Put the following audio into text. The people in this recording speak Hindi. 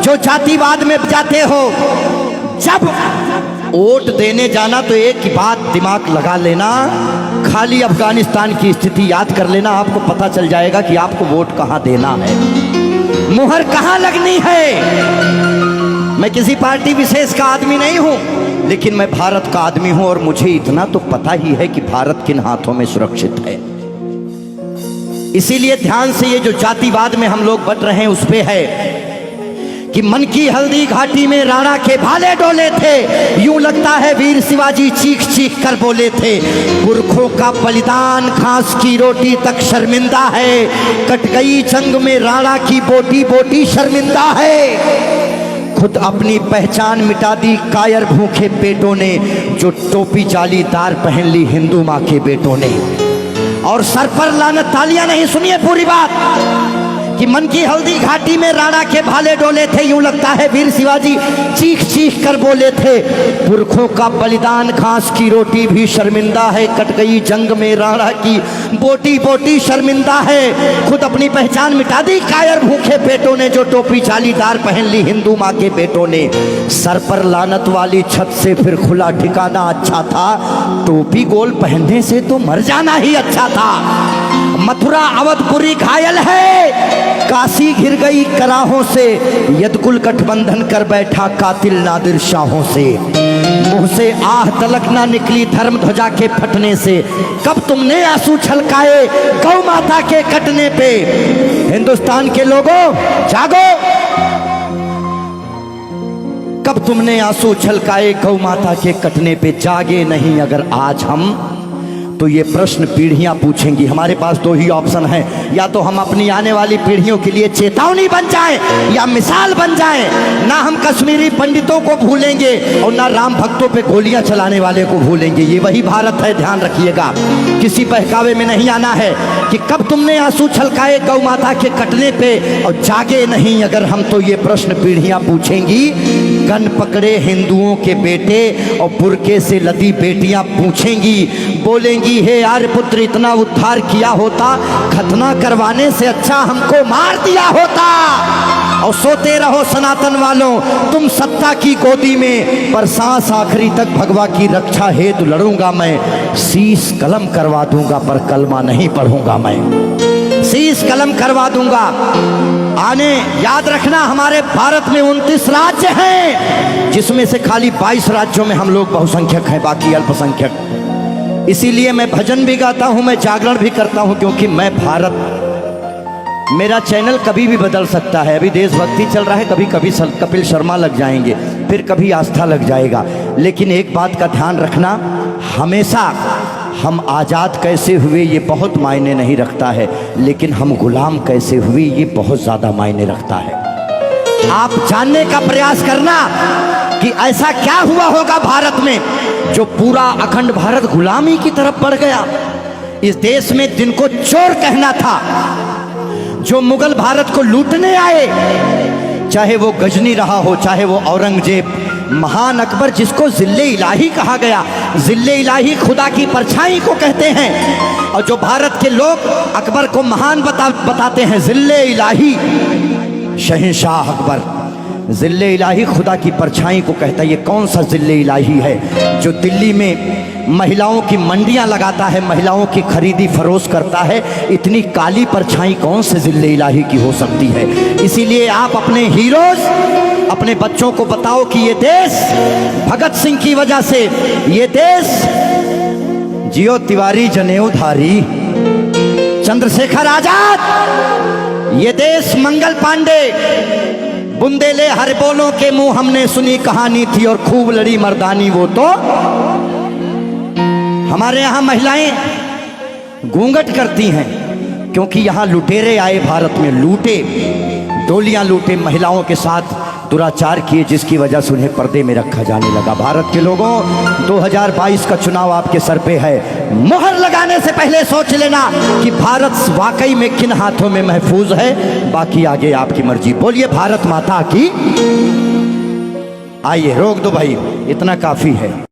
जो जातिवाद में जाते हो, जब वोट देने जाना तो एक ही बात दिमाग लगा लेना, खाली अफगानिस्तान की स्थिति याद कर लेना, आपको पता चल जाएगा कि आपको वोट कहां देना है, मुहर कहां लगनी है। मैं किसी पार्टी विशेष का आदमी नहीं हूं, लेकिन मैं भारत का आदमी हूं और मुझे इतना तो पता ही है कि भारत किन हाथों में सुरक्षित है। इसीलिए ध्यान से ये जो जातिवाद में हम लोग बट रहे हैं उस पे है कि मन की हल्दी घाटी में राणा के भाले डोले थे, यूं लगता है वीर शिवाजी चीख चीख कर बोले थे। पुरखों का बलिदान घास की रोटी तक शर्मिंदा है, कट गई जंग में राणा की बोटी बोटी शर्मिंदा है। खुद अपनी पहचान मिटा दी कायर भूखे पेटों ने, जो टोपी जालीदार पहन ली हिंदू माँ के बेटों ने। और सर पर लानत, तालियां नहीं, सुनिए पूरी बात, कि मन की हल्दी घाटी में राणा के भाले डोले थे, यूं लगता है वीर शिवाजी चीख चीख कर बोले थे। पुरखों का बलिदान घास की रोटी भी शर्मिंदा है, कट गई जंग में राणा की बोटी बोटी शर्मिंदा है। खुद अपनी पहचान मिटा दी कायर भूखे पेटों ने, जो टोपी जालीदार पहन ली हिंदू माँ के बेटों ने। सर पर लानत वाली छत से फिर खुला ठिकाना अच्छा था, टोपी गोल पहनने से तो मर जाना ही अच्छा था। मथुरा अवधपुरी घायल है, काशी घिर गई कराहों से, यदकुल गठबंधन कर बैठा कातिल नादिर शाहों से। मुंह से आह तलक ना निकली धर्म ध्वजा के फटने से, कब तुमने आंसू छलकाए गौ माता के कटने पे। हिंदुस्तान के लोगों जागो, कब तुमने आंसू छलकाए गौ माता के कटने पे। जागे नहीं अगर आज हम, तो ये प्रश्न पीढ़ियां पूछेंगी। हमारे पास दो ही ऑप्शन है, या तो हम अपनी आने वाली पीढ़ियों के लिए चेतावनी बन जाएं या मिसाल बन जाएं। ना हम कश्मीरी पंडितों को भूलेंगे और ना राम भक्तों पे गोलियां चलाने वाले को भूलेंगे। ये वही भारत है, ध्यान रखिएगा। किसी बहकावे में नहीं आना है कि कब तुमने आंसू छलकाए गौ माता के कटने पे, और जागे नहीं अगर हम, तो ये प्रश्न पीढ़ियां पूछेंगी। गन पकड़े हिंदुओं के बेटे और बुरके से लदी बेटियां पूछेंगी, बोलेंगी हे यार पुत्र इतना उद्धार किया होता, खतना करवाने से अच्छा हमको मार दिया होता। और सोते रहो सनातन वालों तुम सत्ता की गोदी में, पर सांस आखिरी तक भगवा की रक्षा हेतु लड़ूंगा मैं। शीश कलम करवा दूंगा पर कलमा नहीं पढ़ूंगा मैं, शीश कलम करवा दूंगा। आने याद रखना, हमारे भारत में 29 राज्य हैं, जिसमें से खाली 22 राज्यों में हम लोग बहुसंख्यक हैं, बाकी अल्पसंख्यक। इसीलिए मैं भजन भी गाता हूं, मैं जागरण भी करता हूं, क्योंकि मैं भारत, मेरा चैनल कभी भी बदल सकता है। अभी देशभक्ति चल रहा है, कभी कभी कपिल शर्मा लग जाएंगे, फिर कभी आस्था लग जाएगा। लेकिन एक बात का ध्यान रखना, हमेशा हम आज़ाद कैसे हुए ये बहुत मायने नहीं रखता है, लेकिन हम गुलाम कैसे हुए ये बहुत ज़्यादा मायने रखता है। आप जानने का प्रयास करना कि ऐसा क्या हुआ होगा भारत में जो पूरा अखंड भारत गुलामी की तरफ बढ़ गया। इस देश में जिनको चोर कहना था, जो मुगल भारत को लूटने आए, चाहे वो गजनी रहा हो, चाहे वो औरंगजेब, महान अकबर जिसको जिल्ले इलाही कहा गया, जिल्ले इलाही खुदा की परछाई को कहते हैं। और जो भारत के लोग अकबर को महान बताते हैं, जिल्ले इलाही शहंशाह अकबर, जिल्ले इलाही खुदा की परछाई को कहता है। ये कौन सा जिल्ले इलाही है जो दिल्ली में महिलाओं की मंडियां लगाता है, महिलाओं की खरीदी फरोश करता है? इतनी काली परछाई कौन से जिल्ले इलाही की हो सकती है? इसीलिए आप अपने हीरोज, अपने बच्चों को बताओ कि ये देश भगत सिंह की वजह से, ये देश जियो तिवारी जनेऊधारी, चंद्रशेखर आजाद, ये देश मंगल पांडे, बुंदेले हर बोलों के मुंह हमने सुनी कहानी थी और खूब लड़ी मर्दानी वो तो। हमारे यहाँ महिलाएं घूंघट करती हैं क्योंकि यहाँ लुटेरे आए भारत में, लूटे, डोलियां लूटे, महिलाओं के साथ दुराचार किए, जिसकी वजह से उन्हें पर्दे में रखा जाने लगा। भारत के लोगों, 2022 का चुनाव आपके सर पे है। मोहर लगाने से पहले सोच लेना कि भारत वाकई में किन हाथों में महफूज है। बाकी आगे आपकी मर्जी। बोलिए भारत माता की। आइए रोक दो भाई, इतना काफी है।